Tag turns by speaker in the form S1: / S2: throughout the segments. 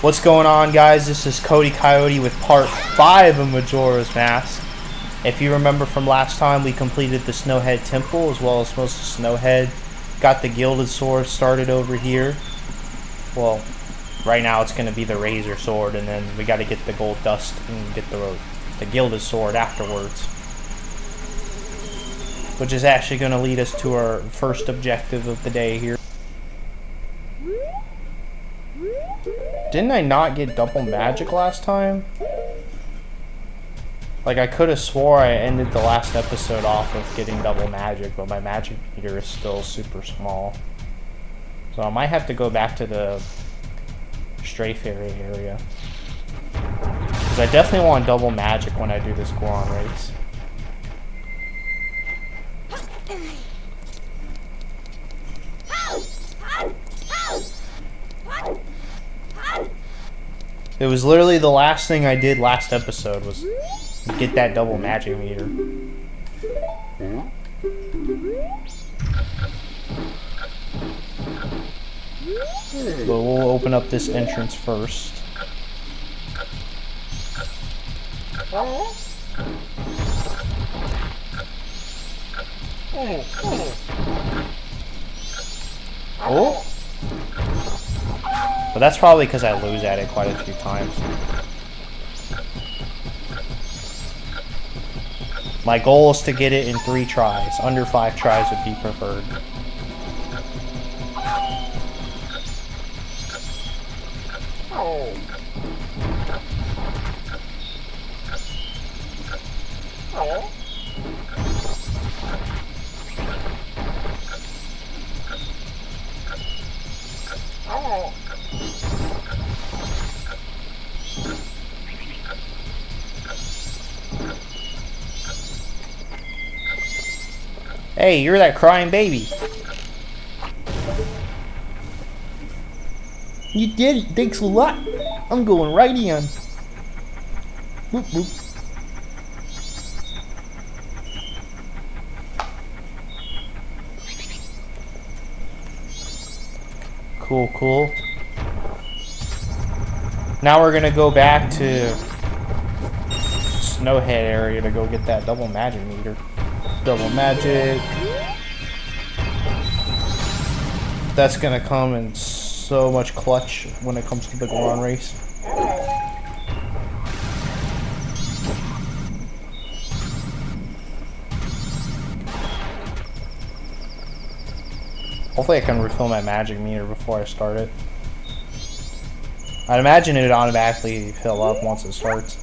S1: What's going on, guys? This is Cody Coyote with part 5 of Majoras Mask. If you remember from last time, we completed the Snowhead Temple as well as most of Snowhead. Got the Gilded Sword started over here. Well, right now it's going to be the Razor Sword, and then we got to get the Gold Dust and get the Gilded Sword afterwards. Which is actually going to lead us to our first objective of the day here. Didn't I not get double magic last time? Like, I could have swore I ended the last episode off with getting double magic, but my magic meter is still super small. So I might have to go back to the Stray Fairy area. Because I definitely want double magic when I do this Goron Race. It was literally the last thing I did last episode was get that double magic meter. But we'll open up this entrance first. Oh! But that's probably because I lose at it quite a few times. My goal is to get it in 3 tries. Under 5 tries would be preferred. Hey, you're that crying baby. You did it. Thanks a lot. I'm going right in. Boop, boop. Cool, cool. Now we're gonna go back to Snowhead area to go get that double magic meter. Double magic. That's gonna come in so much clutch when it comes to the Goron Race. Hopefully I can refill my magic meter before I start it. I'd imagine it would automatically fill up once it starts.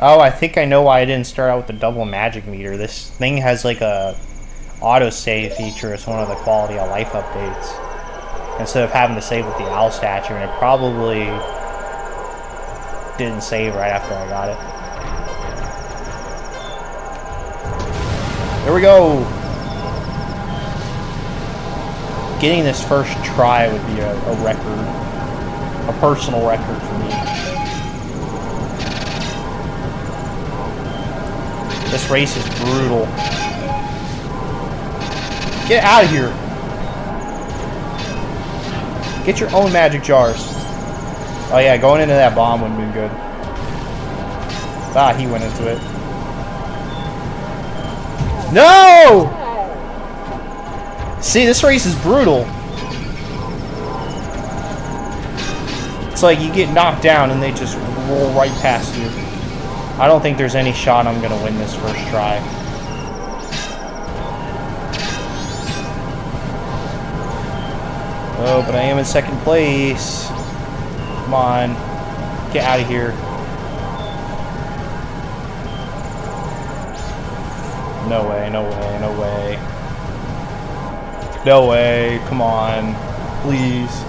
S1: Oh, I think I know why I didn't start out with the double magic meter. This thing has like a autosave feature as one of the quality of life updates. Instead of having to save with the owl statue, and it probably didn't save right after I got it. Here we go! Getting this first try would be a record. A personal record for me. This race is brutal. Get out of here. Get your own magic jars. Oh yeah, going into that bomb would have been good. Ah, he went into it. No! See, this race is brutal. It's like you get knocked down and they just roll right past you. I don't think there's any shot I'm going to win this first try. Oh, but I am in second place. Come on. Get out of here. No way, no way, no way. No way. Come on. Please.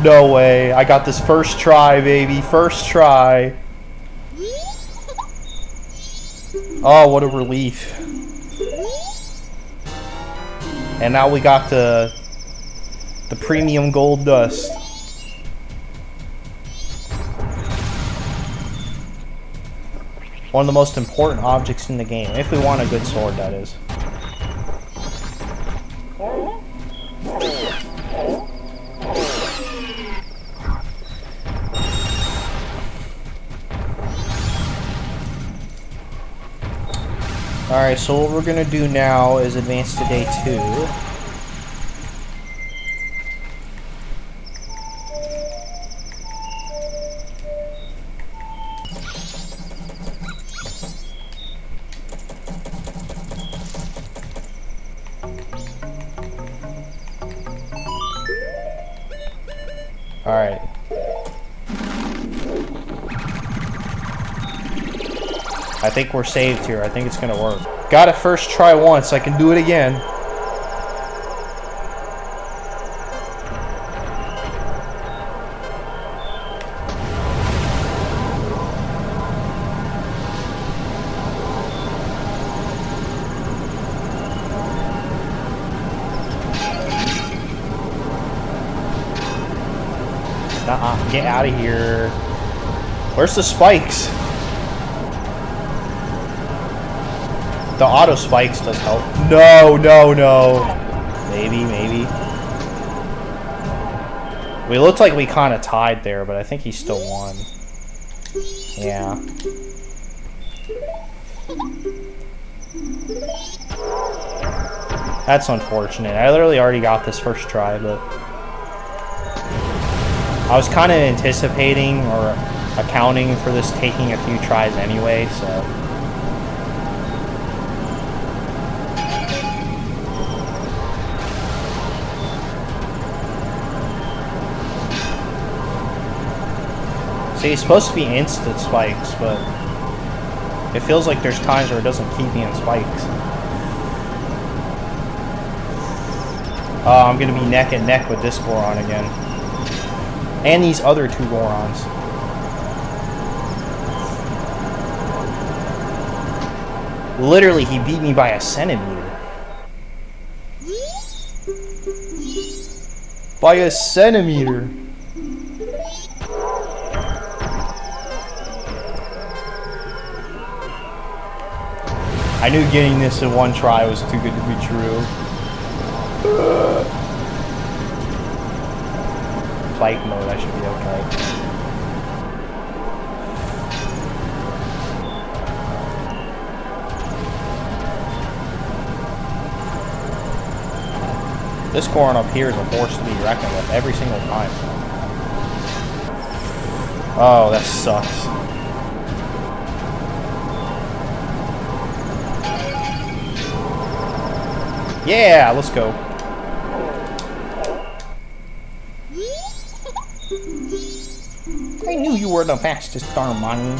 S1: No way. I got this first try, baby. First try. Oh, what a relief. And now we got the premium gold dust. One of the most important objects in the game. If we want a good sword, that is. Alright, so what we're gonna do now is advance to day 2. Alright. I think we're saved here. I think it's gonna work. Got it first try once. I can do it again. Nuh-uh. Get out of here. Where's the spikes? The auto spikes does help. No, no, no. Maybe, maybe. We looked like we kind of tied there, but I think he still won. Yeah. That's unfortunate. I literally already got this first try, but I was kind of anticipating or accounting for this taking a few tries anyway, so. See, it's supposed to be instant spikes, but it feels like there's times where it doesn't keep me in spikes. I'm gonna be neck and neck with this Goron again. And these other 2 Gorons. Literally, he beat me by a centimeter. By a centimeter. I knew getting this in one try was too good to be true. Fight mode, I should be okay. This Goron up here is a force to be reckoned with every single time. Oh, that sucks. Yeah, let's go. I knew you were the fastest, Romani.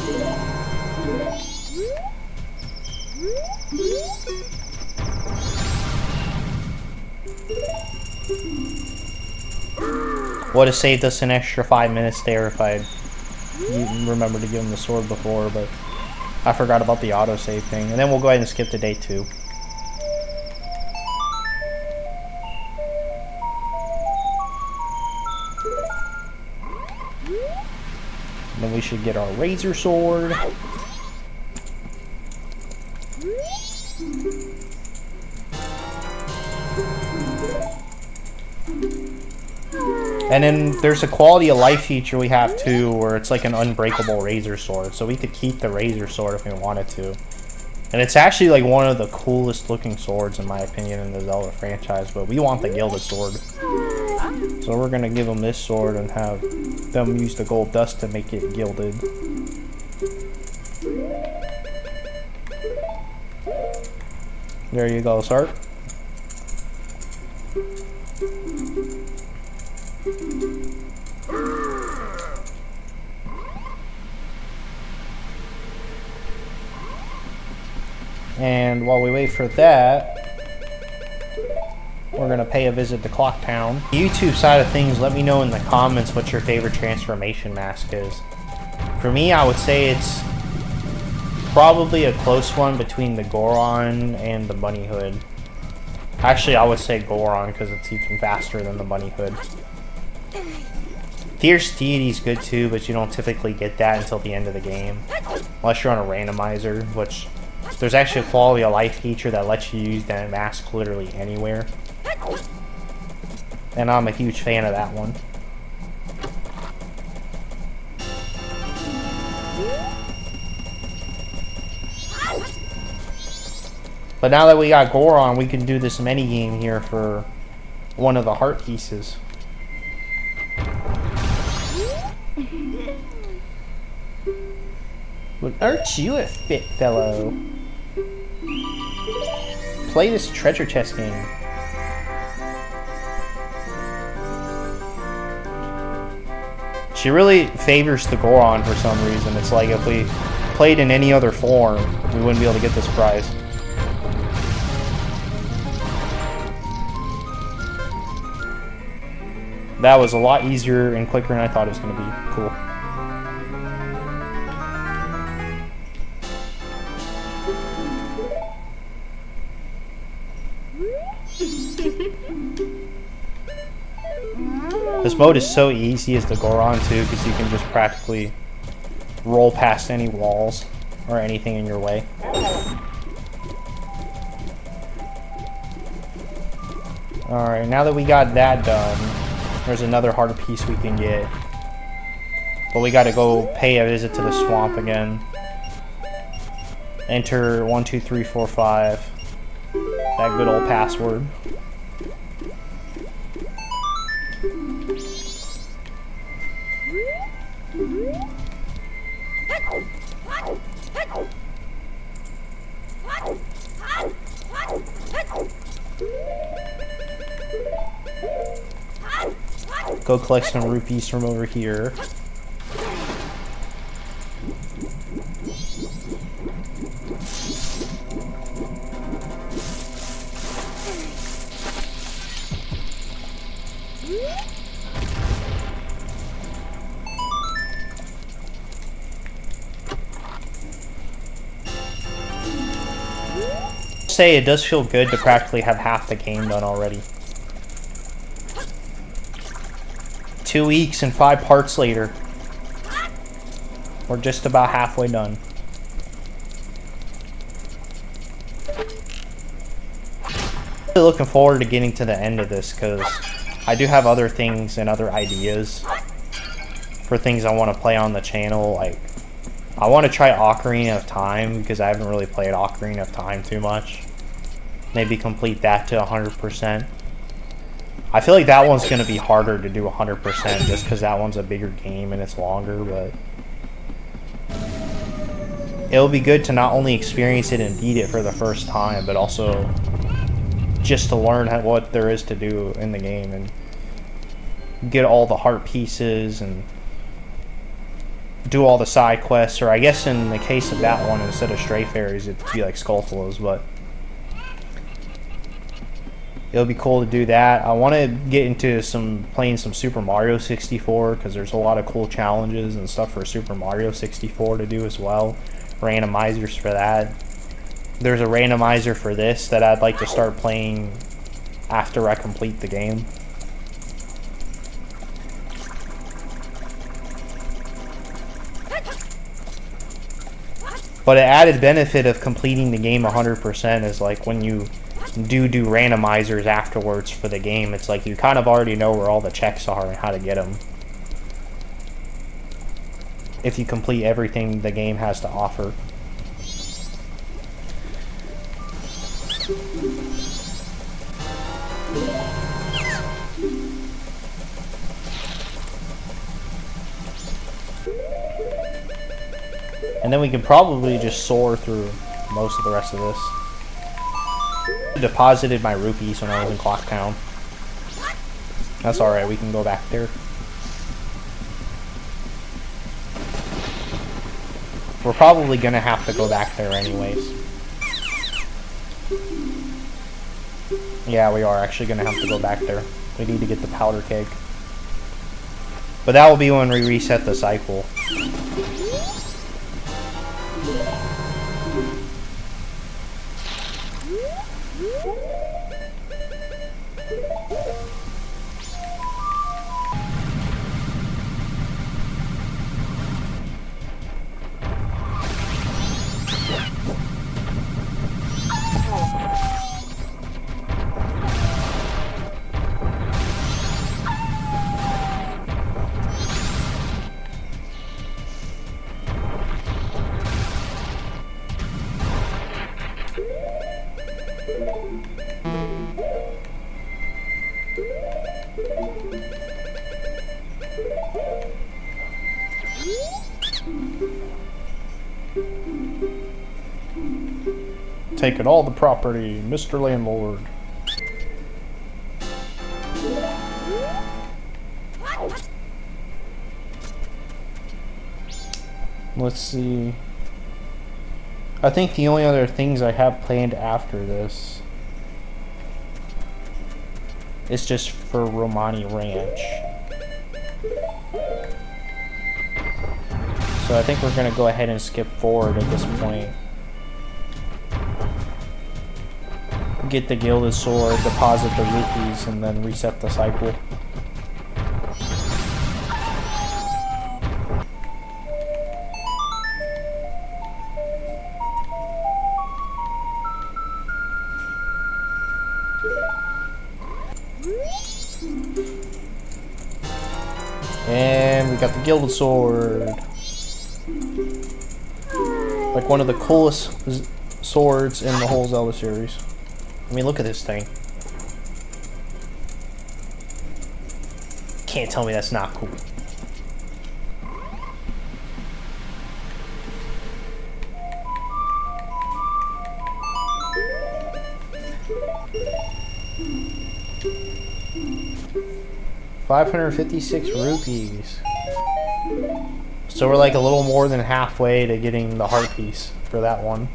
S1: Would have saved us an extra 5 minutes there if I remembered to give him the sword before, but I forgot about the autosave thing. And then we'll go ahead and skip to day 2. Then we should get our razor sword. And then there's a quality of life feature we have too, where it's like an unbreakable razor sword. So we could keep the razor sword if we wanted to. And it's actually like one of the coolest looking swords in my opinion in the Zelda franchise, but we want the Gilded Sword. So we're gonna give them this sword and have them use the gold dust to make it gilded. There you go, sir. And while we wait for that, we're going to pay a visit to Clock Town. YouTube side of things, let me know in the comments what your favorite transformation mask is. For me, I would say it's probably a close one between the Goron and the Bunny Hood. Actually, I would say Goron because it's even faster than the Bunny Hood. Fierce Deity is good too, but you don't typically get that until the end of the game. Unless you're on a randomizer, which there's actually a quality of life feature that lets you use that mask literally anywhere. And I'm a huge fan of that one. But now that we got Goron, we can do this mini game here for one of the heart pieces. Well, aren't you a fit fellow? Play this treasure chest game. She really favors the Goron for some reason. It's like if we played in any other form, we wouldn't be able to get this prize. That was a lot easier and quicker than I thought it was going to be. Cool. This mode is so easy as the Goron too, because you can just practically roll past any walls or anything in your way. Alright, now that we got that done, there's another heart piece we can get. But we gotta go pay a visit to the swamp again. Enter 12345. That good old password. Go collect some rupees from over here. Say it does feel good to practically have half the game done already. 2 weeks and 5 parts later, we're just about halfway done. Really looking forward to getting to the end of this, because I do have other things and other ideas for things I want to play on the channel. Like, I want to try Ocarina of Time, because I haven't really played Ocarina of Time too much. Maybe complete that to 100%. I feel like that one's going to be harder to do 100% just because that one's a bigger game and it's longer, but it'll be good to not only experience it and beat it for the first time, but also just to learn what there is to do in the game and get all the heart pieces and do all the side quests, or I guess in the case of that one, instead of Stray Fairies, it'd be like Skulltulas, but it'll be cool to do that. I want to get into playing some Super Mario 64, because there's a lot of cool challenges and stuff for Super Mario 64 to do as well. Randomizers for that. There's a randomizer for this that I'd like to start playing after I complete the game. But an added benefit of completing the game 100% is like when you do randomizers afterwards for the game, it's like you kind of already know where all the checks are and how to get them if you complete everything the game has to offer. And then we can probably just soar through most of the rest of this. I deposited my rupees when I was in Clock Town. That's alright, we can go back there. We're probably gonna have to go back there anyways. Yeah, we are actually gonna have to go back there. We need to get the powder keg. But that will be when we reset the cycle. Taking all the property, Mr. Landlord. Let's see. I think the only other things I have planned after this is just for Romani Ranch. So I think we're gonna go ahead and skip forward at this point. Get the Gilded Sword, deposit the rupees, and then reset the cycle. And we got the Gilded Sword. Like one of the coolest swords in the whole Zelda series. I mean, look at this thing. Can't tell me that's not cool. $556 rupees. So we're like a little more than halfway to getting the heart piece for that one.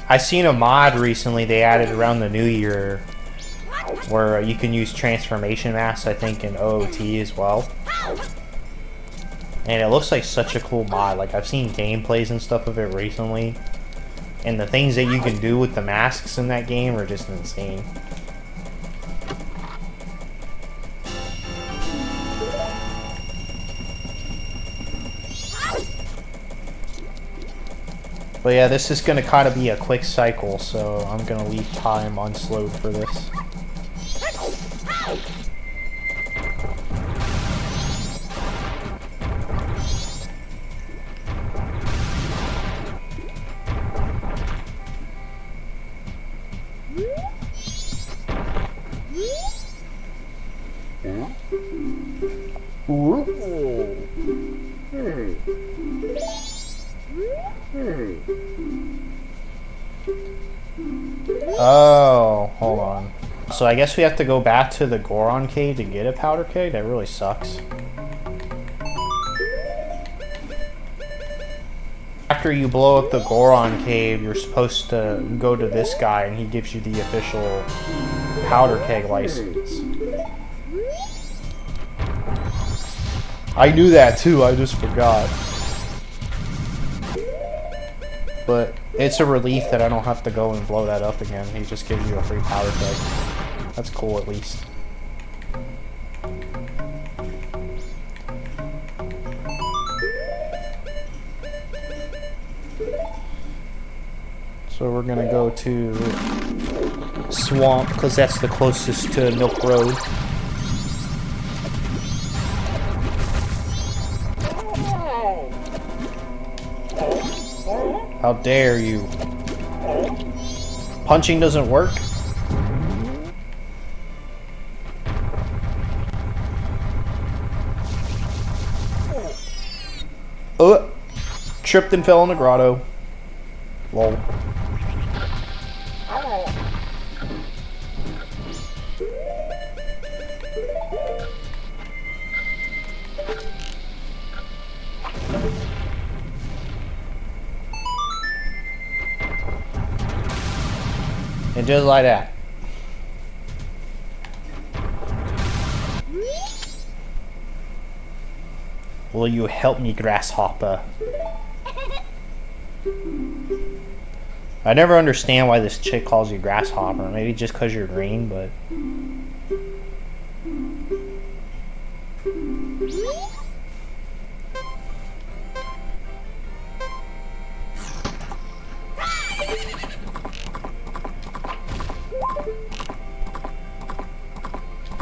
S1: I seen a mod recently they added around the new year where you can use transformation masks, I think, in OOT as well. And it looks like such a cool mod. Like, I've seen gameplays and stuff of it recently. And the things that you can do with the masks in that game are just insane. But yeah, this is going to kind of be a quick cycle, so I'm going to leave time unslowed for this. Oh, hold on. So I guess we have to go back to the Goron cave to get a powder keg? That really sucks. After you blow up the Goron cave, you're supposed to go to this guy and he gives you the official powder keg license. I knew that too, I just forgot. But it's a relief that I don't have to go and blow that up again. He just gives you a free powder keg. That's cool, at least. So we're gonna go to Swamp, because that's the closest to Milk Road. How dare you? Punching doesn't work? Oh! Tripped and fell in the grotto. Lol. And just like that. Will you help me, grasshopper? I never understand why this chick calls you grasshopper. Maybe just because you're green, but...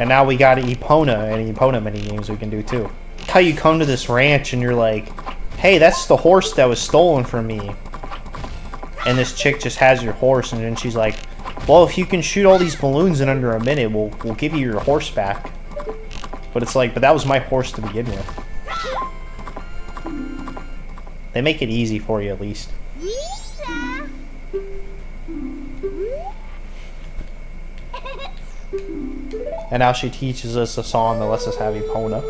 S1: And now we got Epona and Epona mini games we can do too. How you come to this ranch and you're like, hey, that's the horse that was stolen from me. And this chick just has your horse, and then she's like, well, if you can shoot all these balloons in under a minute, we'll give you your horse back. But it's like, but that was my horse to begin with. They make it easy for you at least. And now she teaches us a song that lets us have Epona.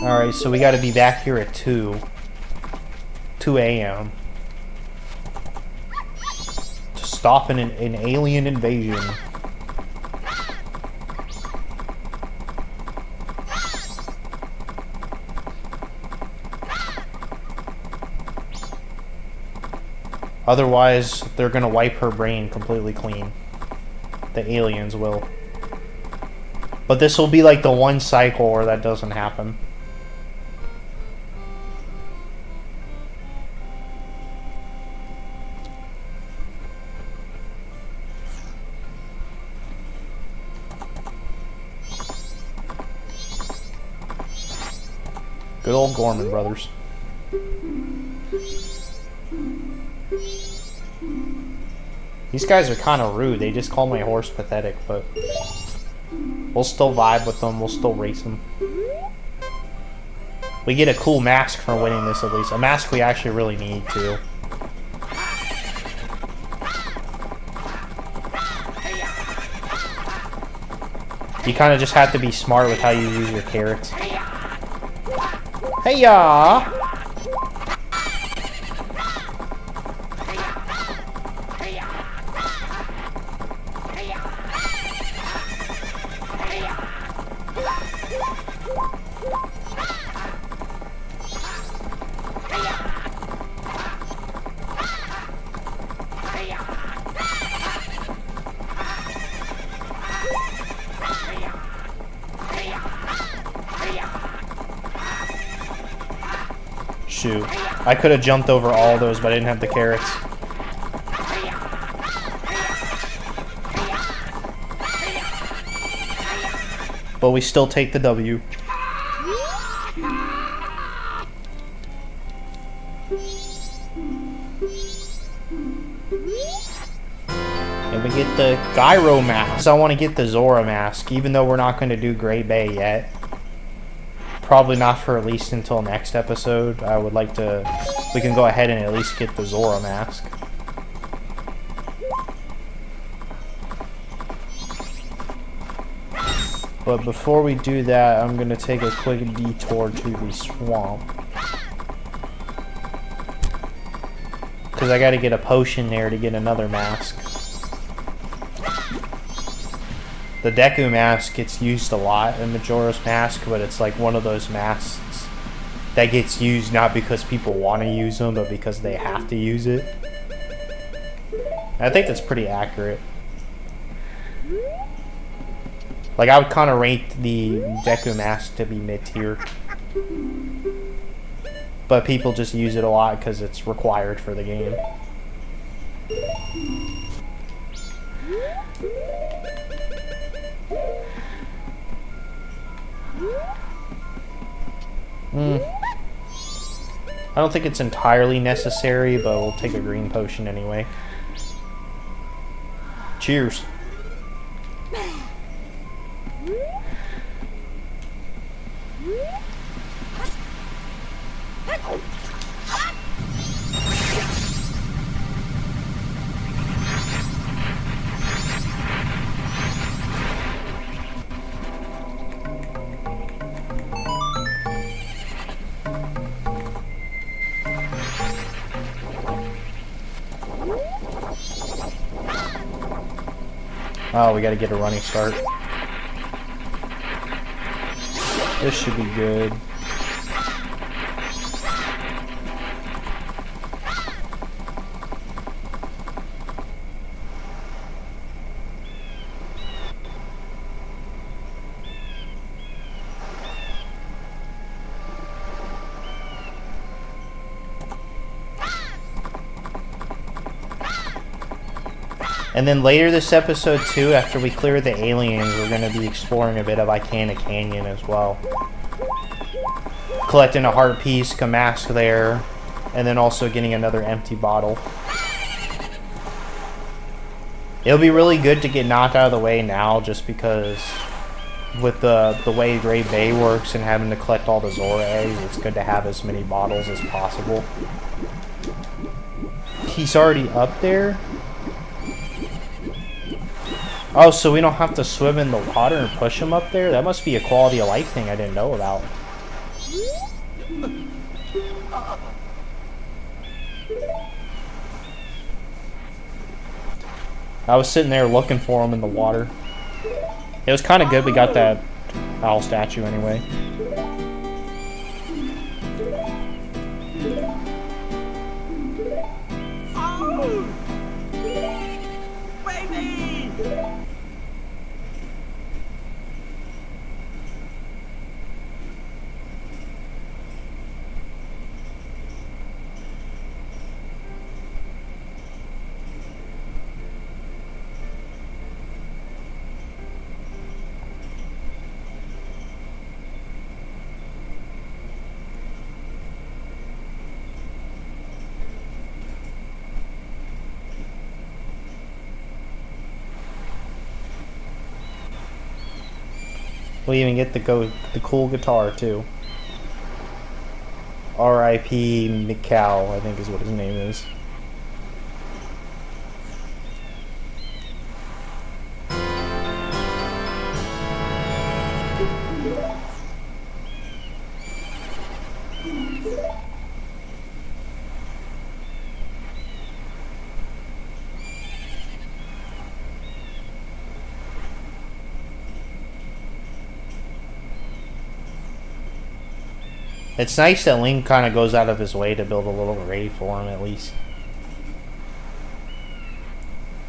S1: Alright, so we gotta be back here at 2 a.m. to stop an alien invasion. Otherwise, they're gonna wipe her brain completely clean. The aliens will. But this will be like the one cycle where that doesn't happen. Good old Gorman brothers. These guys are kind of rude. They just call my horse pathetic, but we'll still vibe with them. We'll still race them. We get a cool mask for winning this at least. A mask we actually really need too. You kind of just have to be smart with how you use your carrots. Hey-ya! Shoot. I could have jumped over all those, but I didn't have the carrots. But we still take the W. And we get the Gyro Mask. I want to get the Zora Mask, even though we're not going to do Great Bay yet. Probably not for at least until next episode. I would like to... We can go ahead and at least get the Zora Mask. But before we do that, I'm going to take a quick detour to the swamp. Because I got to get a potion there to get another mask. The Deku Mask gets used a lot in Majoras Mask, but it's like one of those masks that gets used not because people want to use them, but because they have to use it. I think that's pretty accurate. Like, I would kind of rate the Deku Mask to be mid-tier. But people just use it a lot because it's required for the game. I don't think it's entirely necessary, but we'll take a green potion anyway. Cheers. Oh, we gotta get a running start. This should be good. And then later this episode too, after we clear the aliens, we're going to be exploring a bit of Ikana Canyon as well. Collecting a heart piece, a mask there, and then also getting another empty bottle. It'll be really good to get knocked out of the way now, just because with the way Great Bay works and having to collect all the Zora eggs, it's good to have as many bottles as possible. He's already up there? Oh, so we don't have to swim in the water and push him up there? That must be a quality of life thing I didn't know about. I was sitting there looking for him in the water. It was kind of good we got that owl statue anyway. We even get the cool guitar too. R.I.P. Mikau, I think is what his name is. It's nice that Link kind of goes out of his way to build a little grave for him, at least.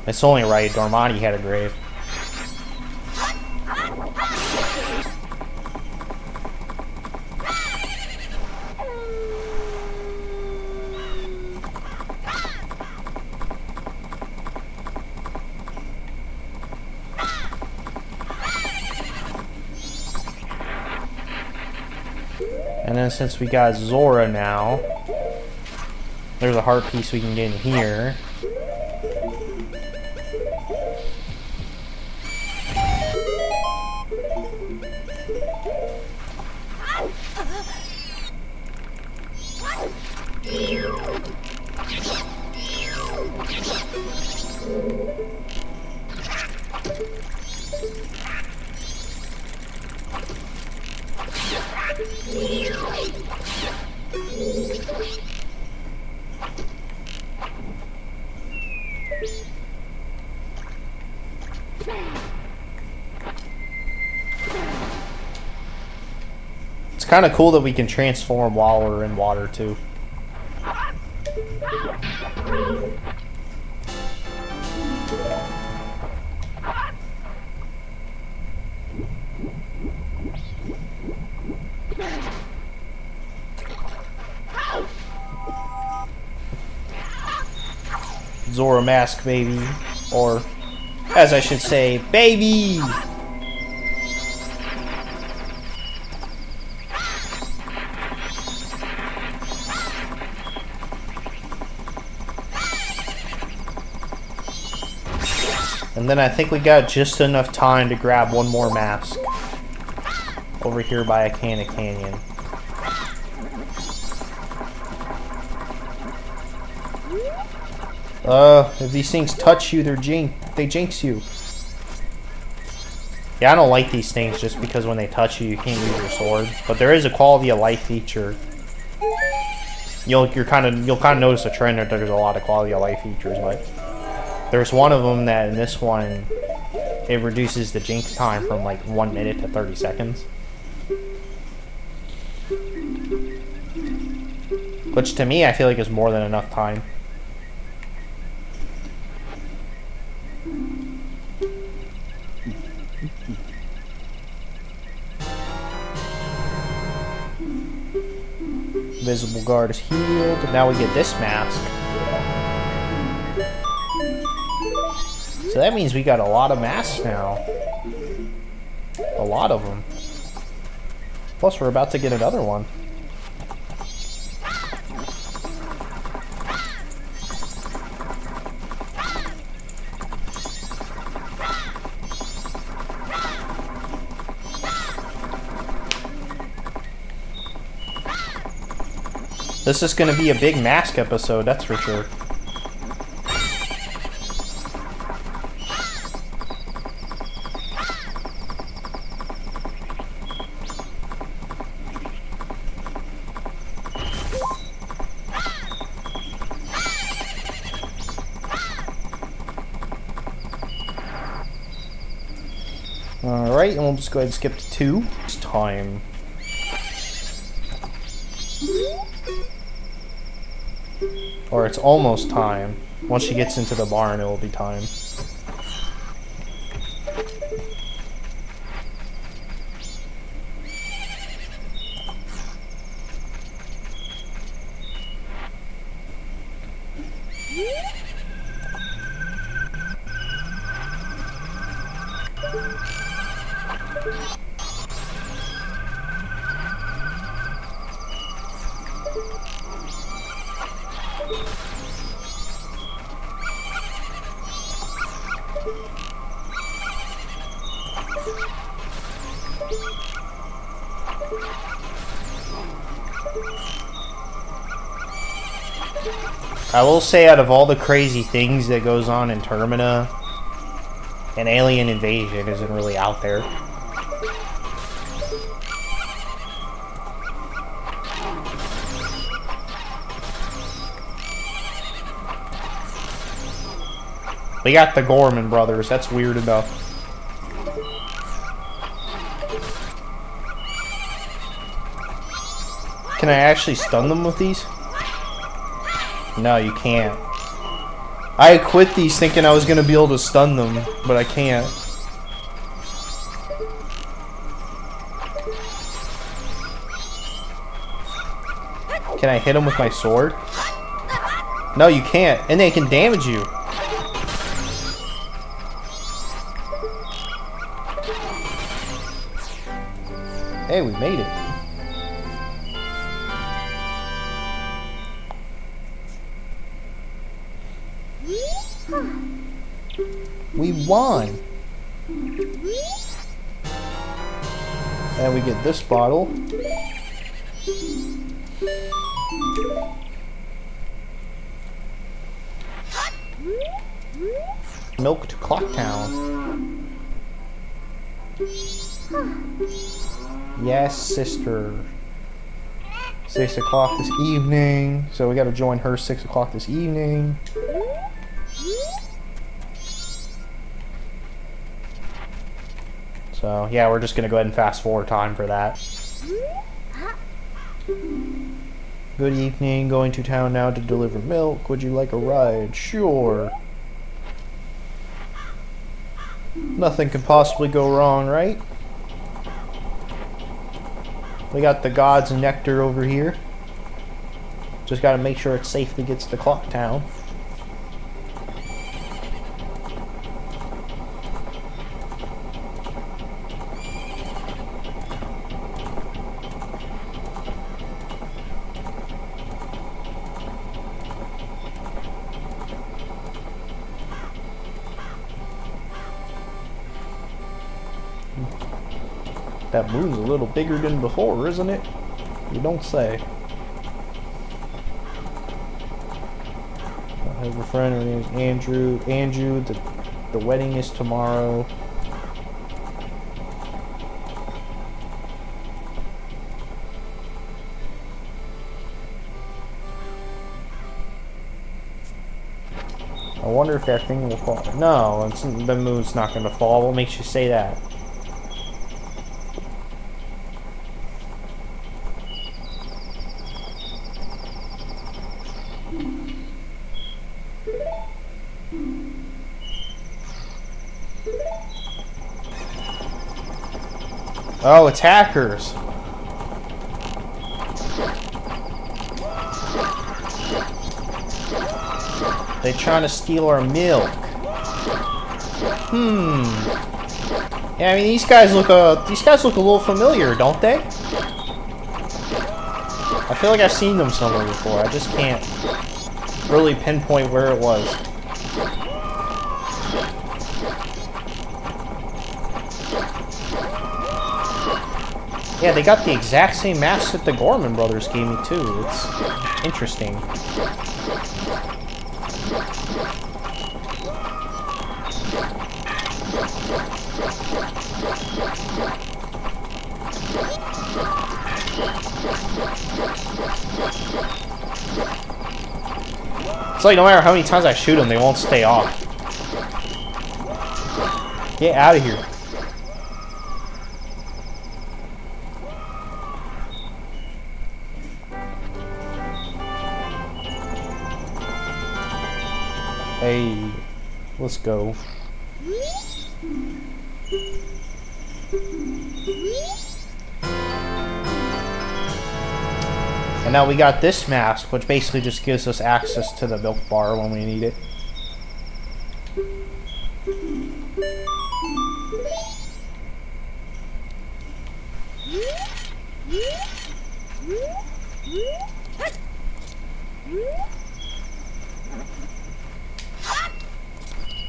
S1: It's only right, Romani had a grave. And then since we got Zora now, there's a heart piece we can get in here. It's kind of cool that we can transform while we're in water too. Zora Mask, baby. Or, as I should say, baby! And then I think we got just enough time to grab one more mask. Over here by Ikana Canyon. If these things touch you, they jinx you. Yeah, I don't like these things just because when they touch you, you can't use your sword. But there is a quality of life feature. You'll kind of notice a trend that there's a lot of quality of life features, but there's one of them that in this one it reduces the Jinx time from like 1 minute to 30 seconds. Which to me, I feel like is more than enough time. Visible guard is healed. Now we get this mask. So that means we got a lot of masks now. A lot of them. Plus we're about to get another one. This is going to be a big mask episode, that's for sure. Alright, and we'll just go ahead and skip to 2. It's time. Or it's almost time. Once she gets into the barn, it will be time. I will say, out of all the crazy things that goes on in Termina, an alien invasion isn't really out there. We got the Gorman brothers, that's weird enough. Can I actually stun them with these? No, you can't. I quit these thinking I was going to be able to stun them, but I can't. Can I hit them with my sword? No, you can't. And they can damage you. Hey, we made it. We won! And we get this bottle. Milk to Clocktown. Yes, sister. 6 o'clock this evening. So we gotta join her 6 o'clock this evening. So, yeah, we're just going to go ahead and fast forward time for that. Good evening, going to town now to deliver milk. Would you like a ride? Sure. Nothing could possibly go wrong, right? We got the God's Nectar over here. Just got to make sure it safely gets to Clock Town. That moon's a little bigger than before, isn't it? You don't say. I have a friend, her name is Andrew. Andrew, the wedding is tomorrow. I wonder if that thing will fall. No, the moon's not going to fall. What makes you say that? Oh, it's hackers. They're trying to steal our milk. Yeah, I mean these guys look a little familiar, don't they? I feel like I've seen them somewhere before. I just can't really pinpoint where it was. Yeah, they got the exact same masks that the Gorman brothers gave me too. It's interesting. It's like no matter how many times I shoot them, they won't stay off. Get out of here. Hey, let's go. And now we got this mask, which basically just gives us access to the milk bar when we need it.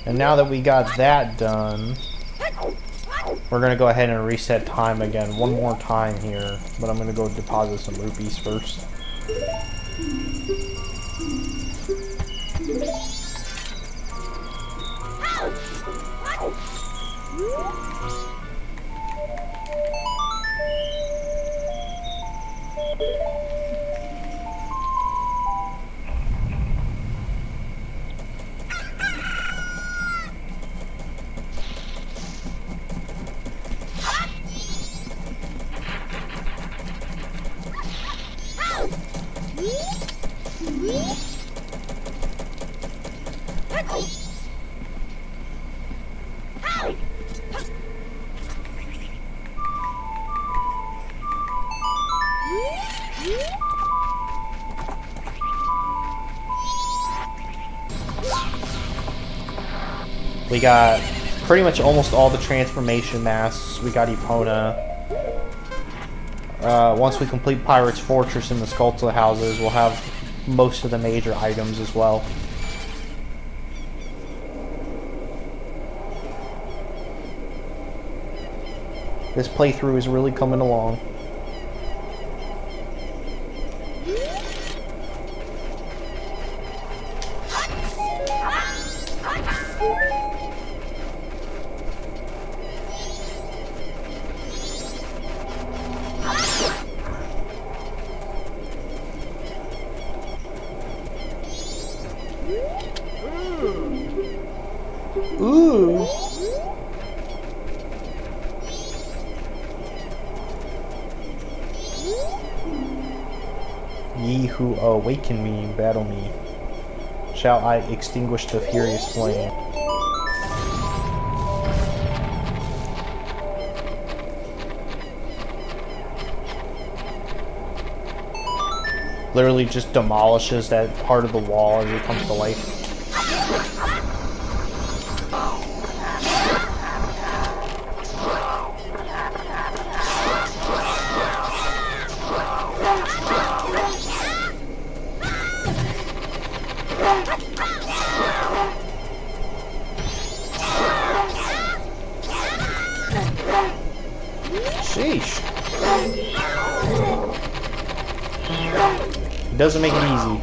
S1: And now that we got that done, we're going to go ahead and reset time again one more time here. But I'm going to go deposit some rupees first. We got pretty much almost all the transformation masks. We got Epona. Once we complete Pirate's Fortress and the Sculpted Houses, we'll have most of the major items as well. This playthrough is really coming along. Ooh. Ye who awaken me, battle me. Shall I extinguish the furious flame? Literally just demolishes that part of the wall as it comes to life. Sheesh. It doesn't make it easy.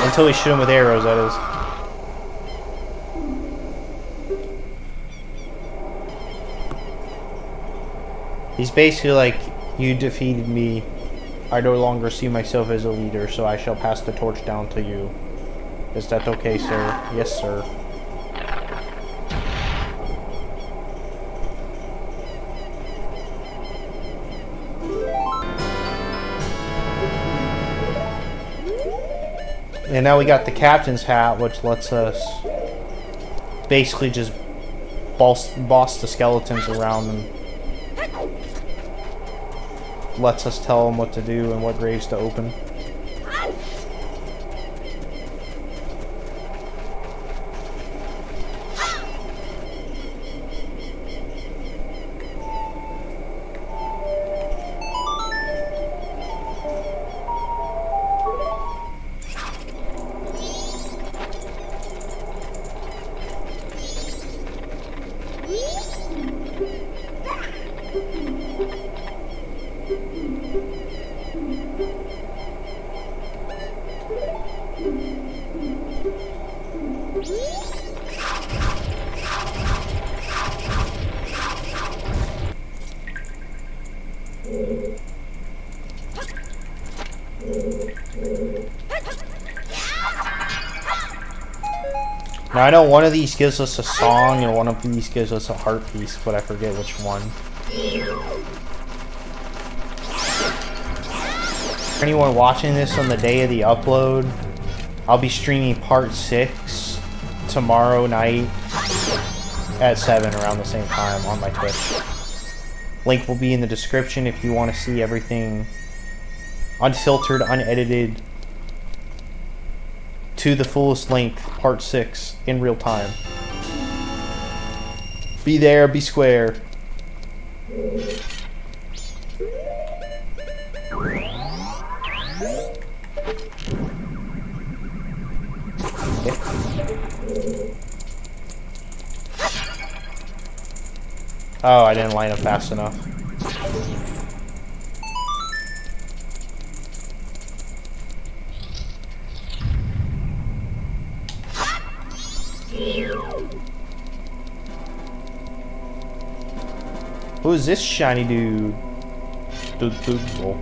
S1: Until we shoot him with arrows, that is. He's basically like, you defeated me. I no longer see myself as a leader, so I shall pass the torch down to you. Is that okay, sir? Yes, sir. And now we got the captain's hat, which lets us basically just boss the skeletons around and lets us tell them what to do and what graves to open. Now I know one of these gives us a song and one of these gives us a heart piece, but I forget which one. For anyone watching this on the day of the upload, I'll be streaming part 6 tomorrow night at 7 around the same time on my Twitch. Link will be in the description if you want to see everything unfiltered, unedited, to the fullest length, part 6, in real time. Be there, be square. Oh, I didn't line up fast enough. Who is this shiny dude? Oh.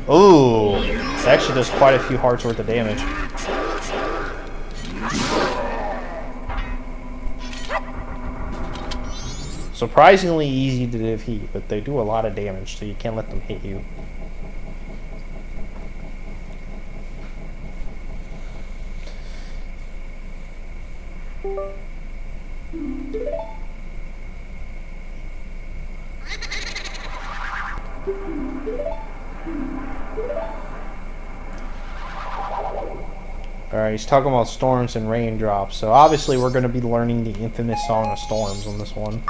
S1: Ooh, it actually does quite a few hearts worth of damage. Surprisingly easy to defeat, but they do a lot of damage, so you can't let them hit you. Alright, he's talking about storms and raindrops, so obviously we're going to be learning the infamous Song of Storms on this one.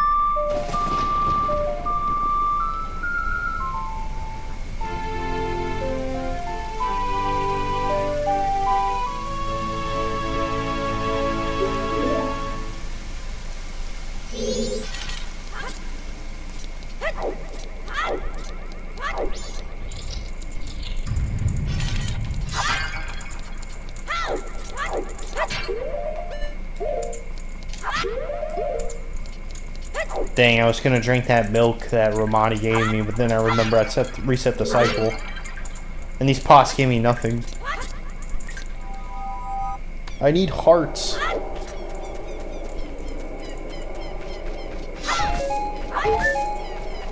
S1: Dang, I was gonna drink that milk that Romani gave me, but then I remember I reset the cycle. And these pots gave me nothing. I need hearts.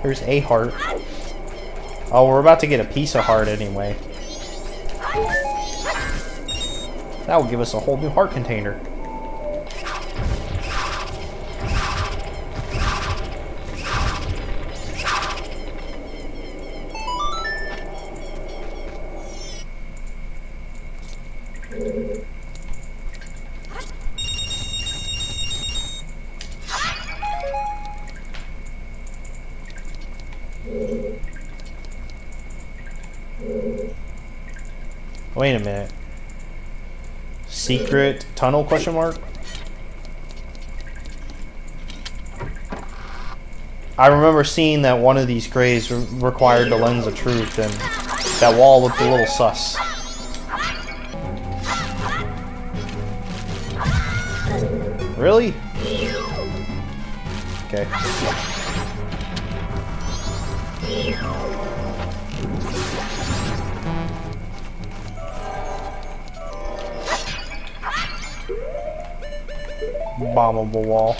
S1: There's a heart. Oh, we're about to get a piece of heart anyway. That will give us a whole new heart container. Wait a minute. Secret tunnel question mark? I remember seeing that one of these graves required the lens of truth, and that wall looked a little sus. Really? Okay. Bombable wall.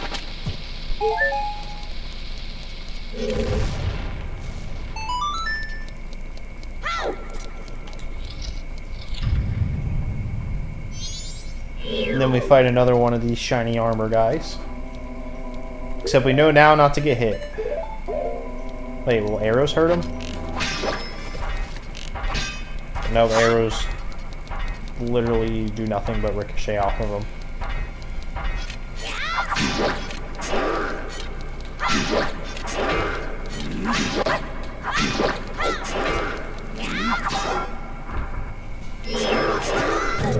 S1: And then we fight another one of these shiny armor guys. Except we know now not to get hit. Wait, will arrows hurt him? No, arrows literally do nothing but ricochet off of him.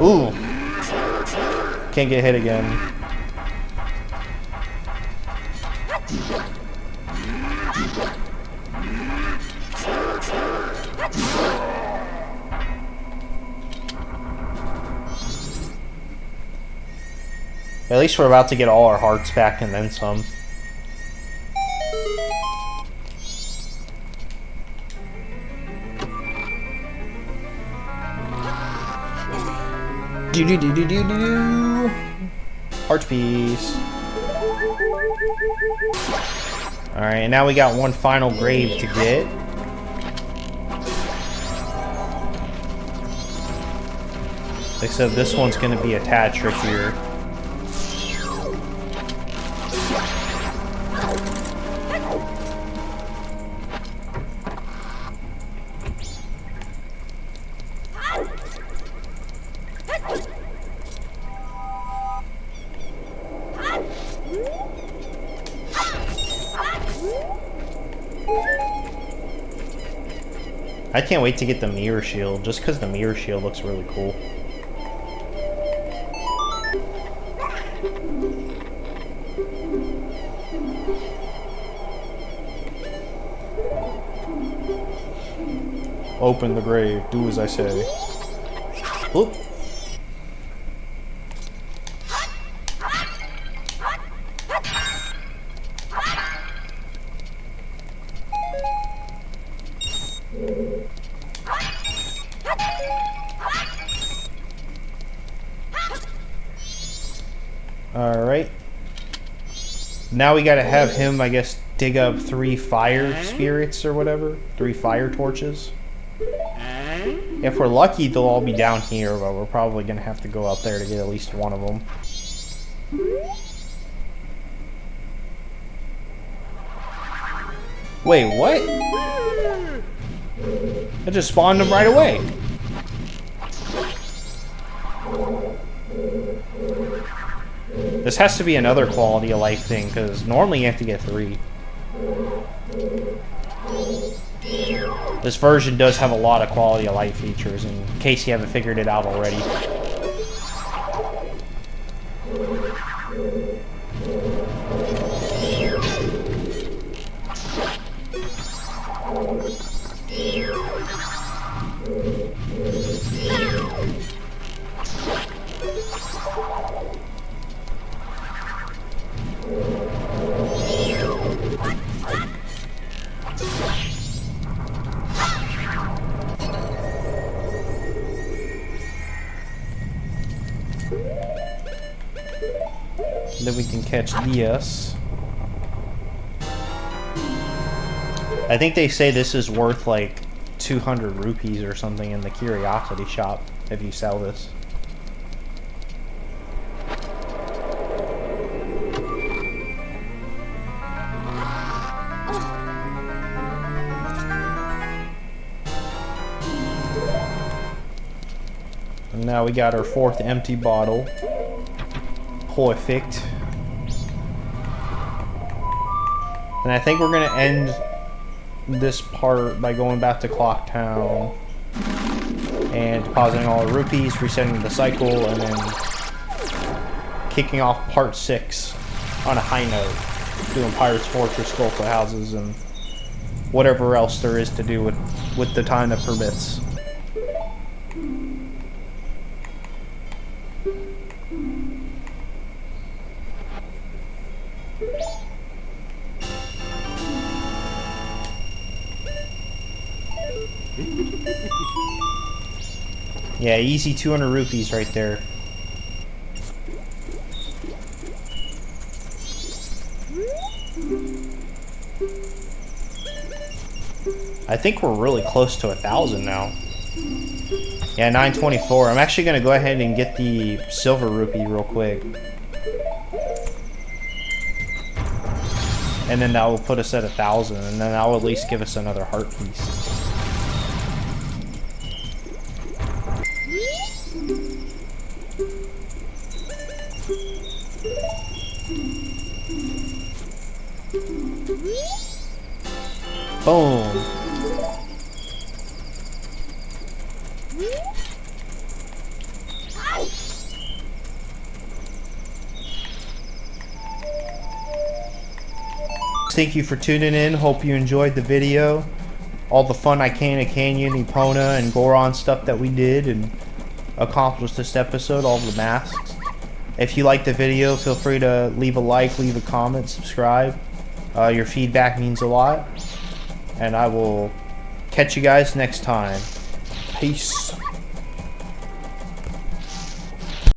S1: Ooh! Can't get hit again. At least we're about to get all our hearts back and then some. Do-do-do-do-do-do. Heart piece. Alright, and now we got one final grave to get. Except this one's gonna be a tad trickier. I can't wait to get the mirror shield, just because the mirror shield looks really cool. Open the grave, do as I say. Oop. Alright. Now we gotta have him, I guess, dig up 3 fire spirits or whatever. 3 fire torches. If we're lucky, they'll all be down here, but we're probably gonna have to go out there to get at least one of them. Wait, what? I just spawned them right away. This has to be another quality of life thing, because normally you have to get 3. This version does have a lot of quality of life features, in case you haven't figured it out already. Then we can catch Diaz. I think they say this is worth like 200 rupees or something in the curiosity shop if you sell this. And now we got our 4th empty bottle. Perfect. And I think we're gonna end this part by going back to Clock Town and depositing all the rupees, resetting the cycle, and then kicking off part 6 on a high note, doing Pirate's Fortress, Gulf of Houses, and whatever else there is to do with the time that permits. Yeah, easy 200 rupees right there. I think we're really close to 1,000 now. Yeah, 924. I'm actually going to go ahead and get the silver rupee real quick. And then that will put us at 1,000, and then that will at least give us another heart piece. Boom. Thank you for tuning in. Hope you enjoyed the video. All the fun Ikana, Canyon, Epona, and Goron stuff that we did and accomplished this episode, all the masks. If you liked the video, feel free to leave a like, leave a comment, subscribe. Your feedback means a lot. And I will catch you guys next time. Peace.